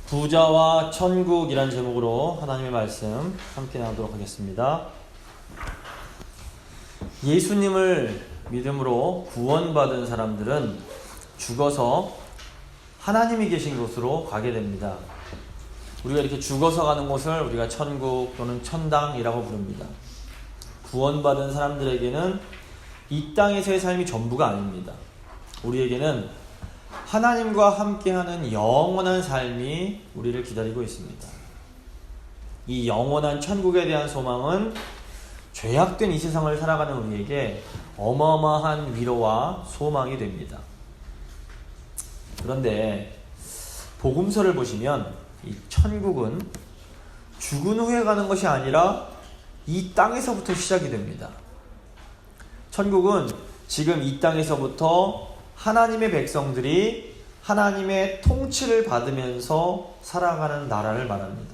부자와 천국이란 제목으로 하나님의 말씀 함께 나누도록 하겠습니다. 예수님을 믿음으로 구원받은 사람들은 죽어서 하나님이 계신 곳으로 가게 됩니다. 우리가 이렇게 죽어서 가는 곳을 우리가 천국 또는 천당이라고 부릅니다. 구원받은 사람들에게는 이 땅에서의 삶이 전부가 아닙니다. 우리에게는 하나님과 함께하는 영원한 삶이 우리를 기다리고 있습니다. 이 영원한 천국에 대한 소망은 죄악된 이 세상을 살아가는 우리에게 어마어마한 위로와 소망이 됩니다. 그런데 복음서를 보시면 이 천국은 죽은 후에 가는 것이 아니라 이 땅에서부터 시작이 됩니다. 천국은 지금 이 땅에서부터 하나님의 백성들이 하나님의 통치를 받으면서 살아가는 나라를 말합니다.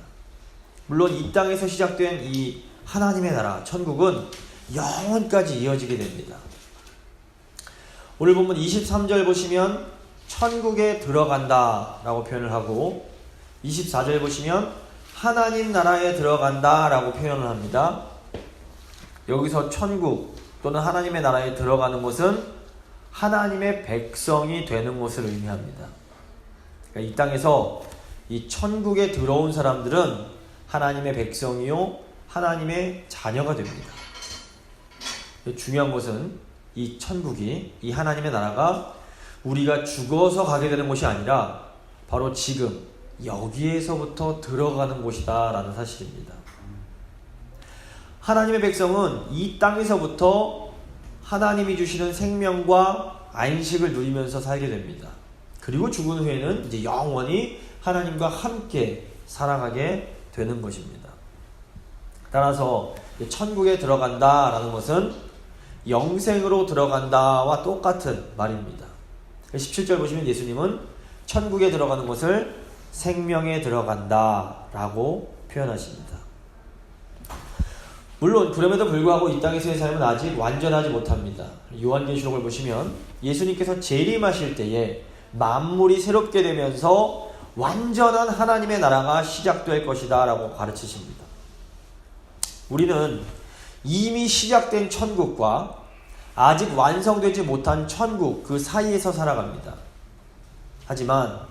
물론 이 땅에서 시작된 이 하나님의 나라, 천국은 영원까지 이어지게 됩니다. 오늘 본문 23절 보시면 천국에 들어간다 라고 표현을 하고 24절 보시면 하나님 나라에 들어간다 라고 표현을 합니다. 여기서 천국 또는 하나님의 나라에 들어가는 것은 하나님의 백성이 되는 것을 의미합니다. 그러니까 이 땅에서 이 천국에 들어온 사람들은 하나님의 백성이요 하나님의 자녀가 됩니다. 중요한 것은 이 천국이, 이 하나님의 나라가 우리가 죽어서 가게 되는 곳이 아니라 바로 지금 여기에서부터 들어가는 곳이다 라는 사실입니다. 하나님의 백성은 이 땅에서부터 하나님이 주시는 생명과 안식을 누리면서 살게 됩니다. 그리고 죽은 후에는 이제 영원히 하나님과 함께 살아가게 되는 것입니다. 따라서 천국에 들어간다라는 것은 영생으로 들어간다와 똑같은 말입니다. 17절 보시면 예수님은 천국에 들어가는 것을 생명에 들어간다라고 표현하십니다. 물론 그럼에도 불구하고 이 땅에서의 삶은 아직 완전하지 못합니다. 요한계시록을 보시면 예수님께서 재림하실 때에 만물이 새롭게 되면서 완전한 하나님의 나라가 시작될 것이다 라고 가르치십니다. 우리는 이미 시작된 천국과 아직 완성되지 못한 천국 그 사이에서 살아갑니다. 하지만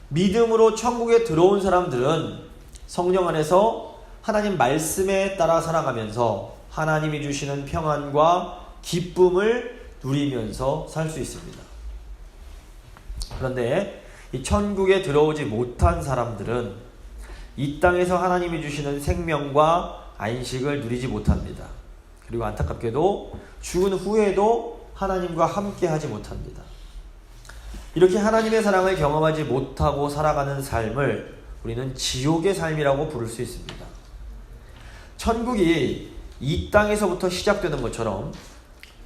믿음으로 천국에 들어온 사람들은 성령 안에서 하나님 말씀에 따라 살아가면서 하나님이 주시는 평안과 기쁨을 누리면서 살 수 있습니다. 그런데 이 천국에 들어오지 못한 사람들은 이 땅에서 하나님이 주시는 생명과 안식을 누리지 못합니다. 그리고 안타깝게도 죽은 후에도 하나님과 함께 하지 못합니다. 이렇게 하나님의 사랑을 경험하지 못하고 살아가는 삶을 우리는 지옥의 삶이라고 부를 수 있습니다. 천국이 이 땅에서부터 시작되는 것처럼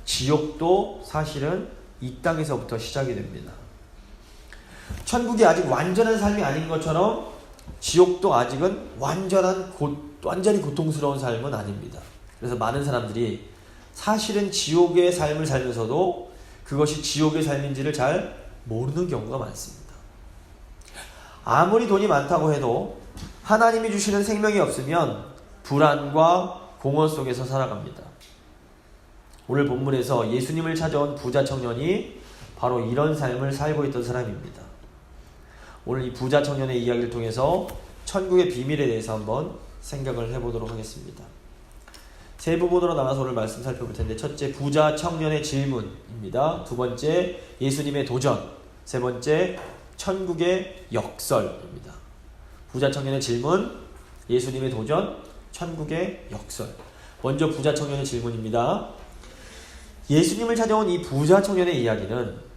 지옥도 사실은 이 땅에서부터 시작이 됩니다. 천국이 아직 완전한 삶이 아닌 것처럼 지옥도 아직은 완전히 고통스러운 삶은 아닙니다. 그래서 많은 사람들이 사실은 지옥의 삶을 살면서도 그것이 지옥의 삶인지를 잘 모르는 경우가 많습니다. 아무리 돈이 많다고 해도 하나님이 주시는 생명이 없으면 불안과 공허 속에서 살아갑니다. 오늘 본문에서 예수님을 찾아온 부자 청년이 바로 이런 삶을 살고 있던 사람입니다. 오늘 이 부자 청년의 이야기를 통해서 천국의 비밀에 대해서 한번 생각을 해보도록 하겠습니다. 세 부분으로 나눠서 오늘 말씀 살펴볼 텐데, 첫째 부자 청년의 질문입니다. 두 번째 예수님의 도전, 세 번째 천국의 역설입니다. 부자 청년의 질문, 예수님의 도전, 천국의 역설. 먼저 부자 청년의 질문입니다. 예수님을 찾아온 이 부자 청년의 이야기는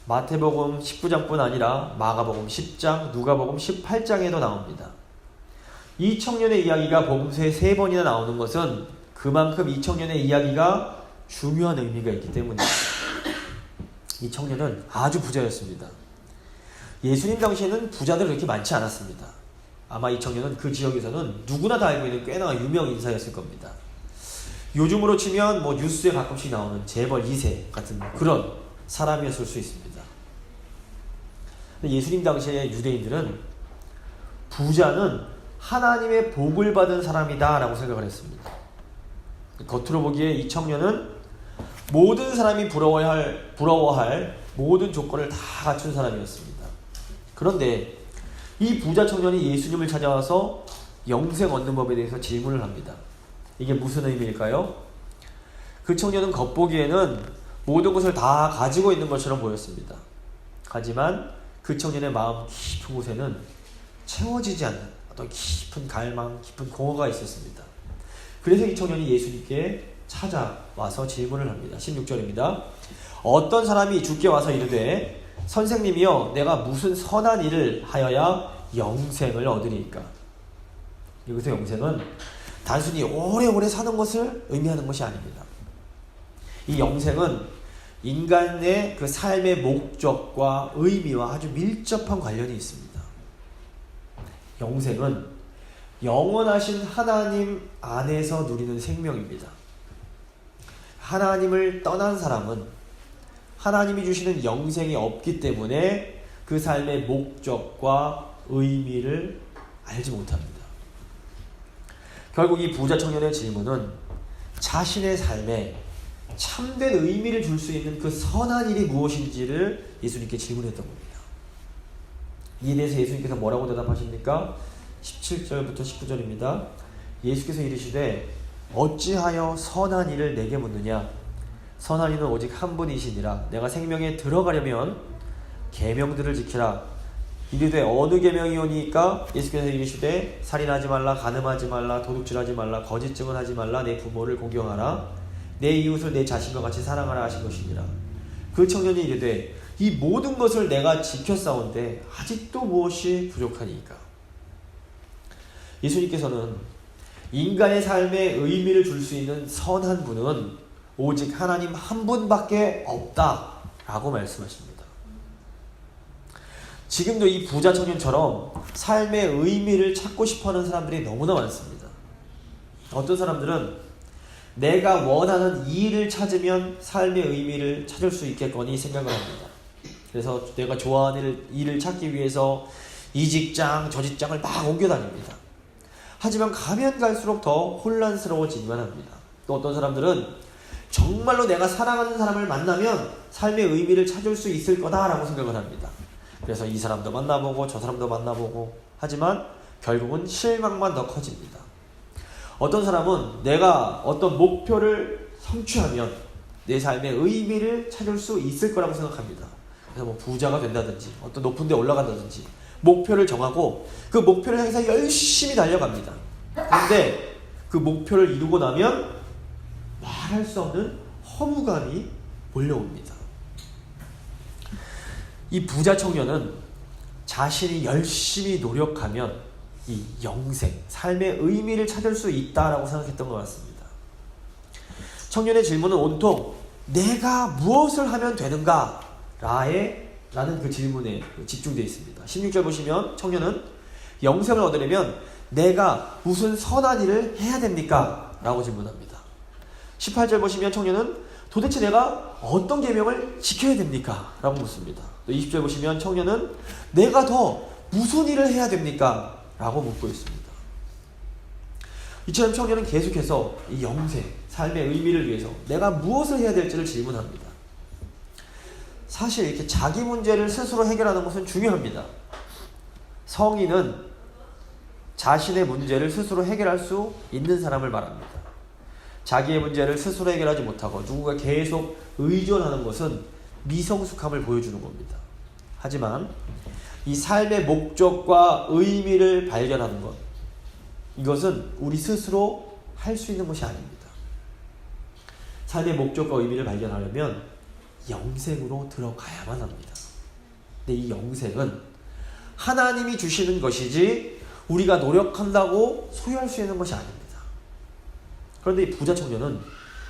마태복음 19장뿐 아니라 마가복음 10장, 누가복음 18장에도 나옵니다. 이 청년의 이야기가 복음서에 3번이나 나오는 것은 그만큼 이 청년의 이야기가 중요한 의미가 있기 때문입니다. 이 청년은 아주 부자였습니다. 예수님 당시에는 부자들이 그렇게 많지 않았습니다. 아마 이 청년은 그 지역에서는 누구나 다 알고 있는 꽤나 유명 인사였을 겁니다. 요즘으로 치면 뉴스에 가끔씩 나오는 재벌 2세 같은 그런 사람이었을 수 있습니다. 근데 예수님 당시에 유대인들은 부자는 하나님의 복을 받은 사람이다 라고 생각을 했습니다. 겉으로 보기에 이 청년은 모든 사람이 부러워할 모든 조건을 다 갖춘 사람이었습니다. 그런데 이 부자 청년이 예수님을 찾아와서 영생 얻는 법에 대해서 질문을 합니다. 이게 무슨 의미일까요? 그 청년은 겉보기에는 모든 것을 다 가지고 있는 것처럼 보였습니다. 하지만 그 청년의 마음 깊은 곳에는 채워지지 않는 어떤 깊은 갈망, 깊은 공허가 있었습니다. 그래서 이 청년이 예수님께 찾아와서 질문을 합니다. 16절입니다. 어떤 사람이 주께 와서 이르되 선생님이여 내가 무슨 선한 일을 하여야 영생을 얻으리이까? 여기서 영생은 단순히 오래오래 사는 것을 의미하는 것이 아닙니다. 이 영생은 인간의 그 삶의 목적과 의미와 아주 밀접한 관련이 있습니다. 영생은 영원하신 하나님 안에서 누리는 생명입니다. 하나님을 떠난 사람은 하나님이 주시는 영생이 없기 때문에 그 삶의 목적과 의미를 알지 못합니다. 결국 이 부자 청년의 질문은 자신의 삶에 참된 의미를 줄 수 있는 그 선한 일이 무엇인지를 예수님께 질문했던 겁니다. 이에 대해서 예수님께서 뭐라고 대답하십니까? 17절부터 19절입니다. 예수께서 이르시되 어찌하여 선한 일을 내게 묻느냐? 선한 이는 오직 한 분이시니라. 내가 생명에 들어가려면 계명들을 지키라. 이르되 어느 계명이오니까? 예수께서 이르시되 살인하지 말라, 간음하지 말라, 도둑질하지 말라, 거짓 증언하지 말라, 내 부모를 공경하라, 내 이웃을 내 자신과 같이 사랑하라 하신 것이니라. 그 청년이 이르되 이 모든 것을 내가 지켰사온데 아직도 무엇이 부족하니까? 예수님께서는 인간의 삶에 의미를 줄 수 있는 선한 분은 오직 하나님 한 분밖에 없다라고 말씀하십니다. 지금도 이 부자 청년처럼 삶의 의미를 찾고 싶어하는 사람들이 너무나 많습니다. 어떤 사람들은 내가 원하는 일을 찾으면 삶의 의미를 찾을 수 있겠거니 생각을 합니다. 그래서 내가 좋아하는 일을 찾기 위해서 이 직장 저 직장을 막 옮겨 다닙니다. 하지만 가면 갈수록 더 혼란스러워지기만 합니다. 또 어떤 사람들은 정말로 내가 사랑하는 사람을 만나면 삶의 의미를 찾을 수 있을 거다라고 생각을 합니다. 그래서 이 사람도 만나보고 저 사람도 만나보고 하지만 결국은 실망만 더 커집니다. 어떤 사람은 내가 어떤 목표를 성취하면 내 삶의 의미를 찾을 수 있을 거라고 생각합니다. 그래서 뭐 부자가 된다든지 어떤 높은 데 올라간다든지 목표를 정하고 그 목표를 향해서 열심히 달려갑니다. 그런데 그 목표를 이루고 나면 말할 수 없는 허무감이 몰려옵니다. 이 부자 청년은 자신이 열심히 노력하면 이 영생, 삶의 의미를 찾을 수 있다라고 생각했던 것 같습니다. 청년의 질문은 온통 내가 무엇을 하면 되는가? 라는 그 질문에 집중되어 있습니다. 16절 보시면 청년은 영생을 얻으려면 내가 무슨 선한 일을 해야 됩니까? 라고 질문합니다. 18절 보시면 청년은 도대체 내가 어떤 계명을 지켜야 됩니까? 라고 묻습니다. 또 20절 보시면 청년은 내가 더 무슨 일을 해야 됩니까? 라고 묻고 있습니다. 이처럼 청년은 계속해서 이 영생, 삶의 의미를 위해서 내가 무엇을 해야 될지를 질문합니다. 사실 이렇게 자기 문제를 스스로 해결하는 것은 중요합니다. 성인은 자신의 문제를 스스로 해결할 수 있는 사람을 말합니다. 자기의 문제를 스스로 해결하지 못하고 누군가 계속 의존하는 것은 미성숙함을 보여주는 겁니다. 하지만 이 삶의 목적과 의미를 발견하는 것, 이것은 우리 스스로 할 수 있는 것이 아닙니다. 삶의 목적과 의미를 발견하려면 영생으로 들어가야만 합니다. 근데 이 영생은 하나님이 주시는 것이지 우리가 노력한다고 소유할 수 있는 것이 아닙니다. 그런데 이 부자 청년은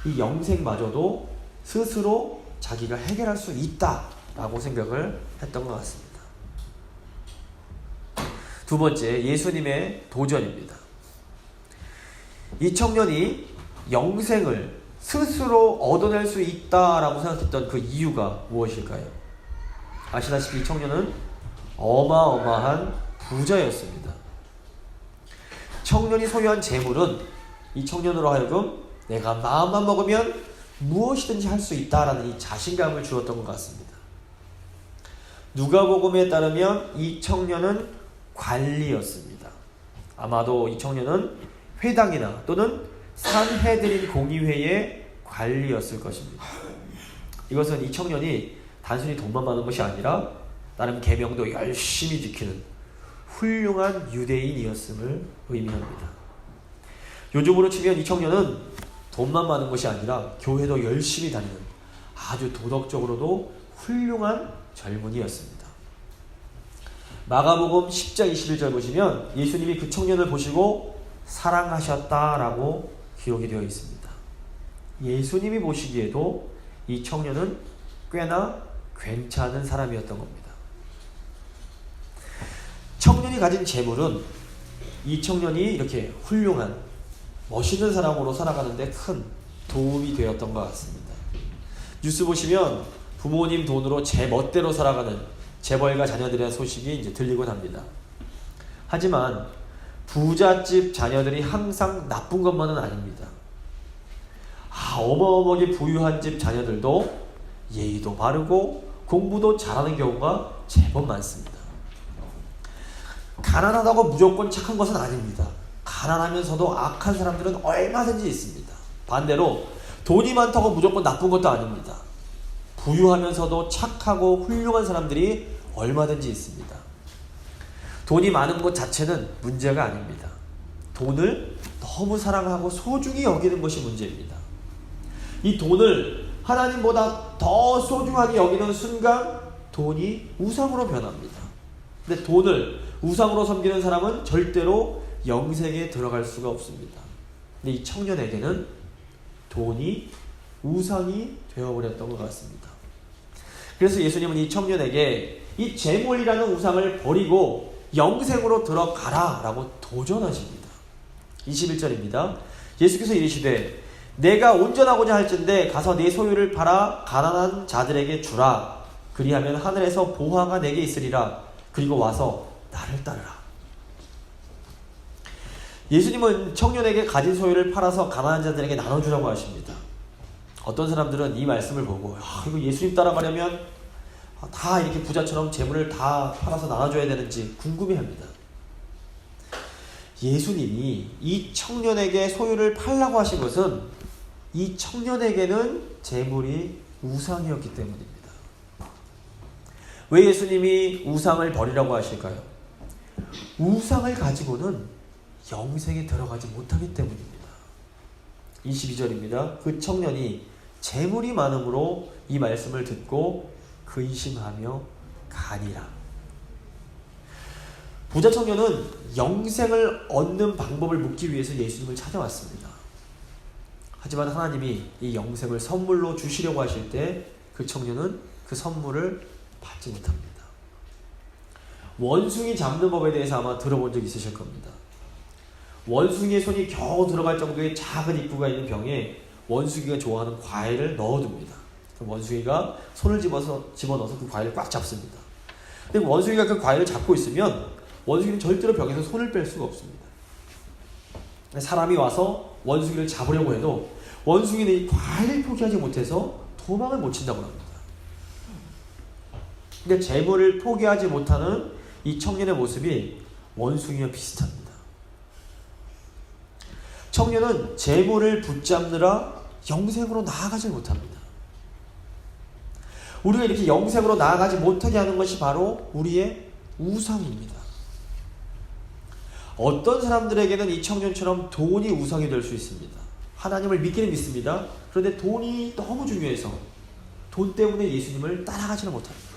이 영생마저도 스스로 자기가 해결할 수 있다라고 생각을 했던 것 같습니다. 두 번째, 예수님의 도전입니다. 이 청년이 영생을 스스로 얻어낼 수 있다라고 생각했던 그 이유가 무엇일까요? 아시다시피 이 청년은 어마어마한 부자였습니다. 청년이 소유한 재물은 이 청년으로 하여금 내가 마음만 먹으면 무엇이든지 할 수 있다라는 이 자신감을 주었던 것 같습니다. 누가복음에 따르면 이 청년은 관리였습니다. 아마도 이 청년은 회당이나 또는 산헤드린 공의회의 관리였을 것입니다. 이것은 이 청년이 단순히 돈만 많은 것이 아니라 나름 계명도 열심히 지키는 훌륭한 유대인이었음을 의미합니다. 요즘으로 치면 이 청년은 돈만 많은 것이 아니라 교회도 열심히 다니는 아주 도덕적으로도 훌륭한 젊은이였습니다. 마가복음 10장 21절 보시면 예수님이 그 청년을 보시고 사랑하셨다라고 기록이 되어 있습니다. 예수님이 보시기에도 이 청년은 꽤나 괜찮은 사람이었던 겁니다. 청년이 가진 재물은 이 청년이 이렇게 훌륭한 멋있는 사람으로 살아가는데 큰 도움이 되었던 것 같습니다. 뉴스 보시면 부모님 돈으로 제 멋대로 살아가는 재벌가 자녀들의 소식이 이제 들리곤 합니다. 하지만 부잣집 자녀들이 항상 나쁜 것만은 아닙니다. 어마어마하게 부유한 집 자녀들도 예의도 바르고 공부도 잘하는 경우가 제법 많습니다. 가난하다고 무조건 착한 것은 아닙니다. 가난하면서도 악한 사람들은 얼마든지 있습니다. 반대로 돈이 많다고 무조건 나쁜 것도 아닙니다. 부유하면서도 착하고 훌륭한 사람들이 얼마든지 있습니다. 돈이 많은 것 자체는 문제가 아닙니다. 돈을 너무 사랑하고 소중히 여기는 것이 문제입니다. 이 돈을 하나님보다 더 소중하게 여기는 순간 돈이 우상으로 변합니다. 근데 돈을 우상으로 섬기는 사람은 절대로 영생에 들어갈 수가 없습니다. 근데 이 청년에게는 돈이 우상이 되어버렸던 것 같습니다. 그래서 예수님은 이 청년에게 이 재물이라는 우상을 버리고 영생으로 들어가라 라고 도전하십니다. 21절입니다. 예수께서 이르시되 내가 온전하고자 할진대 가서 네 소유를 팔아 가난한 자들에게 주라. 그리하면 하늘에서 보화가 내게 있으리라. 그리고 와서 나를 따르라. 예수님은 청년에게 가진 소유를 팔아서 가난한 자들에게 나눠주라고 하십니다. 어떤 사람들은 이 말씀을 보고 이거 예수님 따라가려면 다 이렇게 부자처럼 재물을 다 팔아서 나눠줘야 되는지 궁금해합니다. 예수님이 이 청년에게 소유를 팔라고 하신 것은 이 청년에게는 재물이 우상이었기 때문입니다. 왜 예수님이 우상을 버리라고 하실까요? 우상을 가지고는 영생에 들어가지 못하기 때문입니다. 22절입니다. 그 청년이 재물이 많음으로 이 말씀을 듣고 근심하며 가니라. 부자 청년은 영생을 얻는 방법을 묻기 위해서 예수님을 찾아왔습니다. 하지만 하나님이 이 영생을 선물로 주시려고 하실 때 그 청년은 그 선물을 받지 못합니다. 원숭이 잡는 법에 대해서 아마 들어본 적 있으실 겁니다. 원숭이의 손이 겨우 들어갈 정도의 작은 입구가 있는 병에 원숭이가 좋아하는 과일을 넣어둡니다. 원숭이가 손을 집어넣어서 그 과일을 꽉 잡습니다. 근데 원숭이가 그 과일을 잡고 있으면 원숭이는 절대로 병에서 손을 뺄 수가 없습니다. 사람이 와서 원숭이를 잡으려고 해도 원숭이는 이 과일을 포기하지 못해서 도망을 못 친다고 합니다. 근데 재물을 포기하지 못하는 이 청년의 모습이 원숭이와 비슷합니다. 청년은 재물을 붙잡느라 영생으로 나아가지 못합니다. 우리가 이렇게 영생으로 나아가지 못하게 하는 것이 바로 우리의 우상입니다. 어떤 사람들에게는 이 청년처럼 돈이 우상이 될 수 있습니다. 하나님을 믿기는 믿습니다. 그런데 돈이 너무 중요해서 돈 때문에 예수님을 따라가지는 못합니다.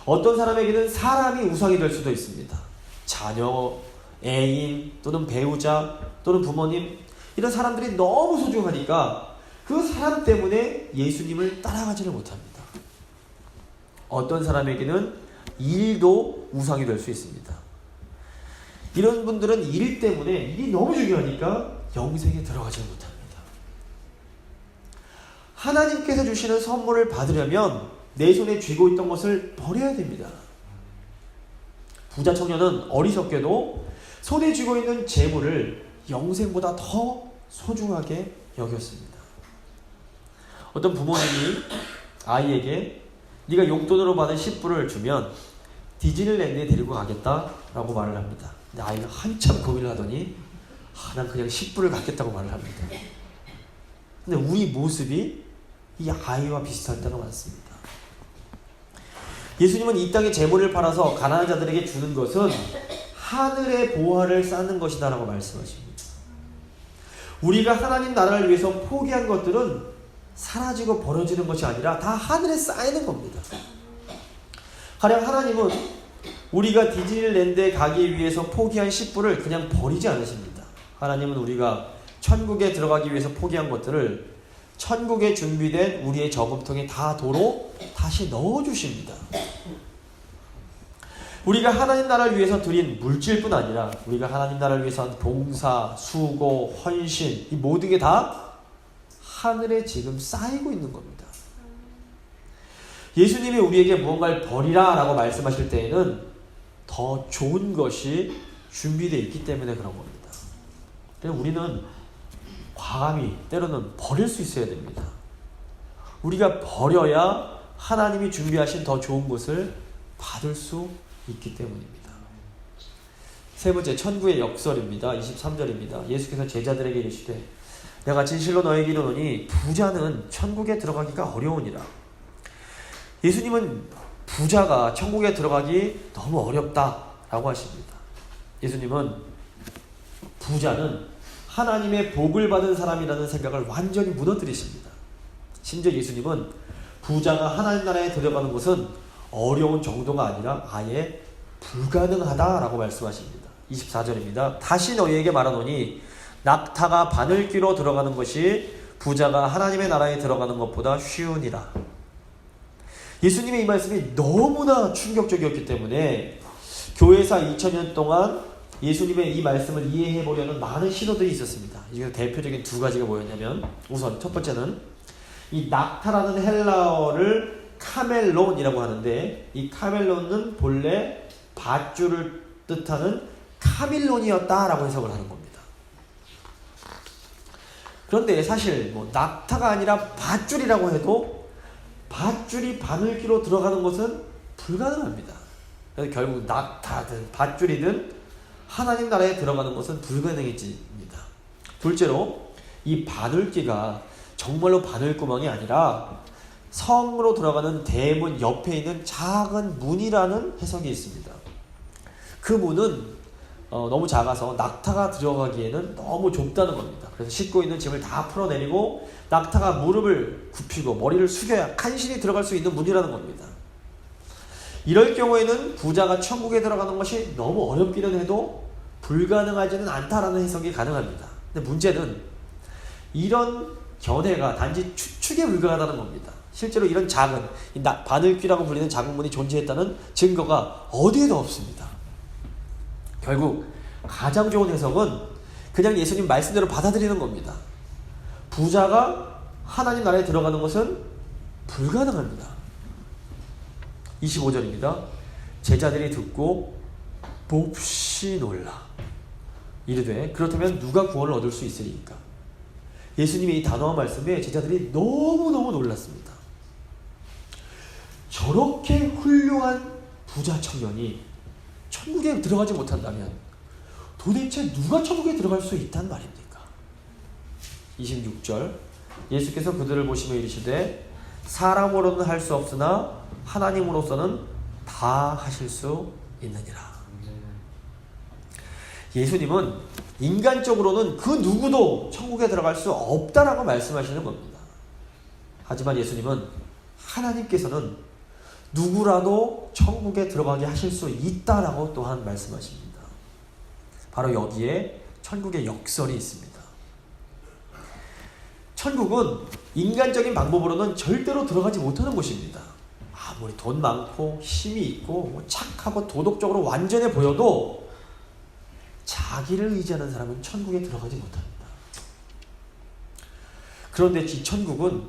어떤 사람에게는 사람이 우상이 될 수도 있습니다. 자녀, 애인, 또는 배우자, 또는 부모님, 이런 사람들이 너무 소중하니까 그 사람 때문에 예수님을 따라가지를 못합니다. 어떤 사람에게는 일도 우상이 될 수 있습니다. 이런 분들은 일 때문에 일이 너무 중요하니까 영생에 들어가지 못합니다. 하나님께서 주시는 선물을 받으려면 내 손에 쥐고 있던 것을 버려야 됩니다. 부자 청년은 어리석게도 손에 쥐고 있는 재물을 영생보다 더 소중하게 여겼습니다. 어떤 부모님이 아이에게 네가 용돈으로 받은 10불을 주면 디즈니랜드에 데리고 가겠다라고 말을 합니다. 근데 아이가 한참 고민을 하더니 난 그냥 10불을 갖겠다고 말을 합니다. 근데 우리 모습이 이 아이와 비슷할 때가 많습니다. 예수님은 이 땅에 재물을 팔아서 가난한 자들에게 주는 것은 하늘의 보화를 쌓는 것이다 라고 말씀하십니다. 우리가 하나님 나라를 위해서 포기한 것들은 사라지고 버려지는 것이 아니라 다 하늘에 쌓이는 겁니다. 가령 하나님은 우리가 디즈니랜드에 가기 위해서 포기한 10불을 그냥 버리지 않으십니다. 하나님은 우리가 천국에 들어가기 위해서 포기한 것들을 천국에 준비된 우리의 저금통에 다 도로 다시 넣어주십니다. 우리가 하나님 나라를 위해서 드린 물질뿐 아니라 우리가 하나님 나라를 위해서 한 봉사, 수고, 헌신 이 모든 게 다 하늘에 지금 쌓이고 있는 겁니다. 예수님이 우리에게 무언가를 버리라 라고 말씀하실 때에는 더 좋은 것이 준비되어 있기 때문에 그런 겁니다. 우리는 과감히 때로는 버릴 수 있어야 됩니다. 우리가 버려야 하나님이 준비하신 더 좋은 것을 받을 수 있기 때문입니다. 세 번째, 천국의 역설입니다. 23절입니다. 예수께서 제자들에게 이르시되 내가 진실로 너에게 이르노니 부자는 천국에 들어가기가 어려우니라. 예수님은 부자가 천국에 들어가기 너무 어렵다라고 하십니다. 예수님은 부자는 하나님의 복을 받은 사람이라는 생각을 완전히 무너뜨리십니다. 심지어 예수님은 부자가 하나님 나라에 들어가는 것은 어려운 정도가 아니라 아예 불가능하다라고 말씀하십니다. 24절입니다. 다시 너희에게 말하노니 낙타가 바늘귀로 들어가는 것이 부자가 하나님의 나라에 들어가는 것보다 쉬우니라. 예수님의 이 말씀이 너무나 충격적이었기 때문에 교회사 2000년 동안 예수님의 이 말씀을 이해해 보려는 많은 시도들이 있었습니다. 이게 대표적인 두 가지가 뭐였냐면, 우선 첫 번째는 이 낙타라는 헬라어를 카멜론이라고 하는데, 이 카멜론은 본래 밧줄을 뜻하는 카밀론이었다라고 해석을 하는 겁니다. 그런데 사실 낙타가 아니라 밧줄이라고 해도 밧줄이 바늘귀로 들어가는 것은 불가능합니다. 그래서 결국 낙타든 밧줄이든 하나님 나라에 들어가는 것은 불가능해집니다. 둘째로 이 바늘귀가 정말로 바늘구멍이 아니라 성으로 들어가는 대문 옆에 있는 작은 문이라는 해석이 있습니다. 그 문은 너무 작아서 낙타가 들어가기에는 너무 좁다는 겁니다. 그래서 싣고 있는 짐을 다 풀어내리고 낙타가 무릎을 굽히고 머리를 숙여야 간신히 들어갈 수 있는 문이라는 겁니다. 이럴 경우에는 부자가 천국에 들어가는 것이 너무 어렵기는 해도 불가능하지는 않다라는 해석이 가능합니다. 근데 문제는 이런 견해가 단지 추측에 불과하다는 겁니다. 실제로 이런 작은 바늘귀라고 불리는 작은 문이 존재했다는 증거가 어디에도 없습니다. 결국 가장 좋은 해석은 그냥 예수님 말씀대로 받아들이는 겁니다. 부자가 하나님 나라에 들어가는 것은 불가능합니다. 25절입니다. 제자들이 듣고 몹시 놀라 이르되 그렇다면 누가 구원을 얻을 수 있으리까? 예수님의 이 단호한 말씀에 제자들이 너무너무 놀랐습니다. 저렇게 훌륭한 부자 청년이 천국에 들어가지 못한다면 도대체 누가 천국에 들어갈 수 있단 말입니까? 26절 예수께서 그들을 보시며 이르시되 사람으로는 할 수 없으나 하나님으로서는 다 하실 수 있느니라. 예수님은 인간적으로는 그 누구도 천국에 들어갈 수 없다라고 말씀하시는 겁니다. 하지만 예수님은 하나님께서는 누구라도 천국에 들어가게 하실 수 있다라고 또한 말씀하십니다. 바로 여기에 천국의 역설이 있습니다. 천국은 인간적인 방법으로는 절대로 들어가지 못하는 곳입니다. 아무리 돈 많고 힘이 있고 착하고 도덕적으로 완전해 보여도 자기를 의지하는 사람은 천국에 들어가지 못합니다. 그런데 이 천국은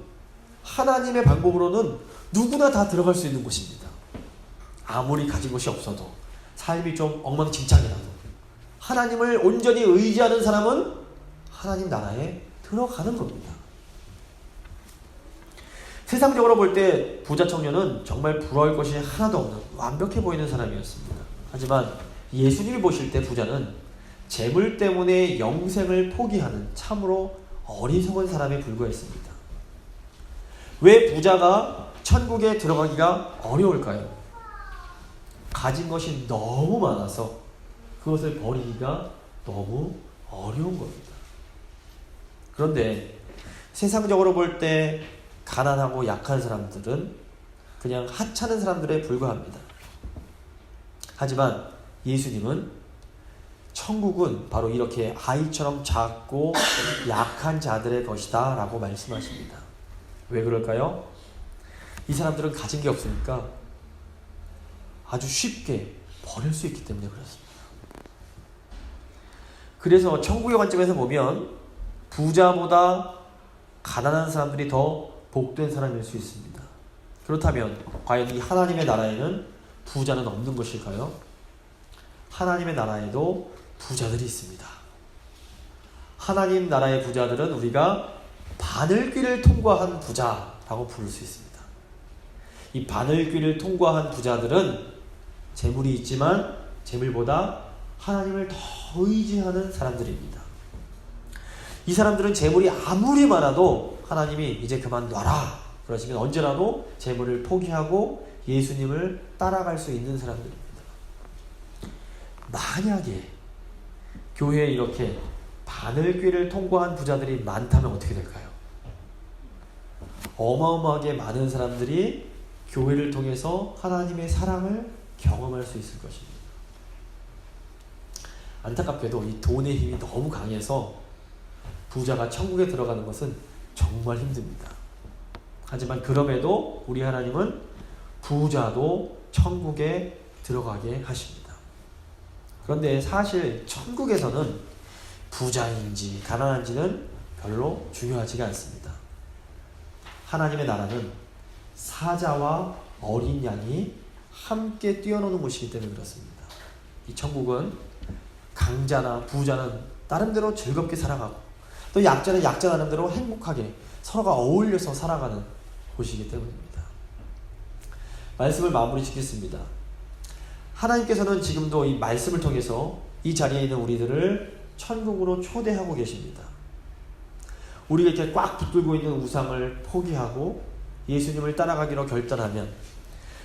하나님의 방법으로는 누구나 다 들어갈 수 있는 곳입니다. 아무리 가진 것이 없어도 삶이 좀 엉망진창이라도 하나님을 온전히 의지하는 사람은 하나님 나라에 들어가는 겁니다. 세상적으로 볼 때 부자 청년은 정말 부러울 것이 하나도 없는 완벽해 보이는 사람이었습니다. 하지만 예수님이 보실 때 부자는 재물 때문에 영생을 포기하는 참으로 어리석은 사람에 불과했습니다. 왜 부자가 천국에 들어가기가 어려울까요? 가진 것이 너무 많아서 그것을 버리기가 너무 어려운 겁니다. 그런데 세상적으로 볼 때 가난하고 약한 사람들은 그냥 하찮은 사람들에 불과합니다. 하지만 예수님은 천국은 바로 이렇게 아이처럼 작고 약한 자들의 것이다 라고 말씀하십니다. 왜 그럴까요? 이 사람들은 가진 게 없으니까 아주 쉽게 버릴 수 있기 때문에 그렇습니다. 그래서 천국의 관점에서 보면 부자보다 가난한 사람들이 더 복된 사람일 수 있습니다. 그렇다면 과연 이 하나님의 나라에는 부자는 없는 것일까요? 하나님의 나라에도 부자들이 있습니다. 하나님 나라의 부자들은 우리가 바늘귀를 통과한 부자라고 부를 수 있습니다. 이 바늘귀를 통과한 부자들은 재물이 있지만 재물보다 하나님을 더 의지하는 사람들입니다. 이 사람들은 재물이 아무리 많아도 하나님이 이제 그만 놔라 그러시면 언제라도 재물을 포기하고 예수님을 따라갈 수 있는 사람들입니다. 만약에 교회에 이렇게 바늘귀를 통과한 부자들이 많다면 어떻게 될까요? 어마어마하게 많은 사람들이 교회를 통해서 하나님의 사랑을 경험할 수 있을 것입니다. 안타깝게도 이 돈의 힘이 너무 강해서 부자가 천국에 들어가는 것은 정말 힘듭니다. 하지만 그럼에도 우리 하나님은 부자도 천국에 들어가게 하십니다. 그런데 사실 천국에서는 부자인지 가난한지는 별로 중요하지가 않습니다. 하나님의 나라는 사자와 어린 양이 함께 뛰어노는 곳이기 때문에 그렇습니다. 이 천국은 강자나 부자는 나름대로 즐겁게 살아가고 또 약자는 약자 나름대로 행복하게 서로가 어울려서 살아가는 곳이기 때문입니다. 말씀을 마무리 짓겠습니다. 하나님께서는 지금도 이 말씀을 통해서 이 자리에 있는 우리들을 천국으로 초대하고 계십니다. 우리가 이렇게 꽉 붙들고 있는 우상을 포기하고 예수님을 따라가기로 결단하면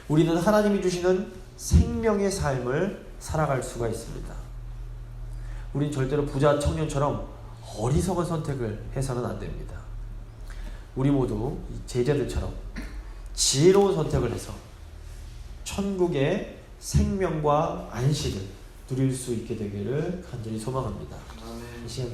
우리는 하나님이 주시는 생명의 삶을 살아갈 수가 있습니다. 우린 절대로 부자 청년처럼 어리석은 선택을 해서는 안 됩니다. 우리 모두 제자들처럼 지혜로운 선택을 해서 천국의 생명과 안식을 누릴 수 있게 되기를 간절히 소망합니다. 아멘. 이 시간